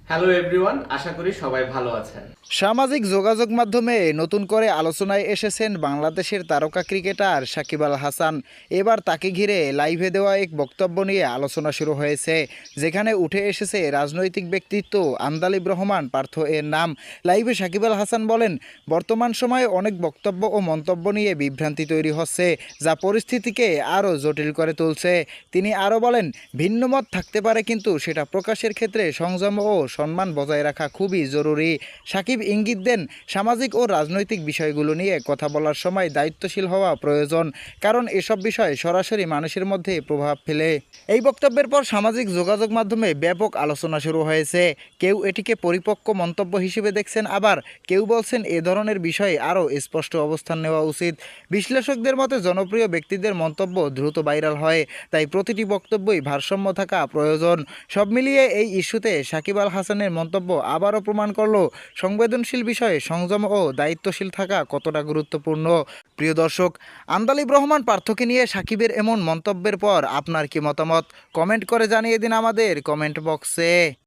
Hello everyone, আশা করি সবাই ভালো আছেন। সামাজিক যোগাযোগ মাধ্যমে নতুন করে আলোচনায় এসেছেন বাংলাদেশের তারকা ক্রিকেটার সাকিব আল হাসান। এবার তাকে ঘিরে লাইভে দেওয়া এক বক্তব্য নিয়ে আলোচনা শুরু হয়েছে, যেখানে উঠে এসেছে রাজনৈতিক ব্যক্তিত্ব আন্দালিব রহমান পার্থ এর নাম। লাইভে সাকিব আল হাসান বলেন, বর্তমান সময়ে অনেক বক্তব্য ও মন্তব্য নিয়ে বিভ্রান্তি তৈরি হচ্ছে, যা পরিস্থিতিকে আরও জটিল করে তুলছে। তিনি আরও বলেন, ভিন্নমত থাকতে পারে, কিন্তু সেটা প্রকাশের ক্ষেত্রে সংযম ও সম্মান বজায় রাখা খুবই জরুরি। সাকিব ইঙ্গিত দেন, সামাজিক ও রাজনৈতিক বিষয়গুলো নিয়ে কথা বলার সময় দায়িত্বশীল হওয়া প্রয়োজন, কারণ এসব বিষয় সরাসরি মানুষের মধ্যে প্রভাব ফেলে। এই বক্তব্যের পর সামাজিক যোগাযোগ মাধ্যমে ব্যাপক আলোচনা শুরু হয়েছে। কেউ এটিকে পরিপক্ক মন্তব্য হিসেবে দেখছেন, আবার কেউ বলছেন এ ধরনের বিষয়ে আরও স্পষ্ট অবস্থান নেওয়া উচিত। বিশ্লেষকদের মতে, জনপ্রিয় ব্যক্তিদের মন্তব্য দ্রুত ভাইরাল হয়, তাই প্রতিটি বক্তব্যই ভারসাম্য থাকা প্রয়োজন। সব মিলিয়ে এই ইস্যুতে সাকিব আল হাসানের মন্তব্য আবারও প্রমাণ করল সংবেদনশীল বিষয়ে সংযম ও দায়িত্বশীল থাকা কতটা গুরুত্বপূর্ণ। প্রিয় দর্শক, আন্দালিব রহমান পার্থকে নিয়ে সাকিবের এমন মন্তব্যের পর আপনার কি মতামত? কমেন্ট করে জানিয়ে দিন আমাদের কমেন্ট বক্সে।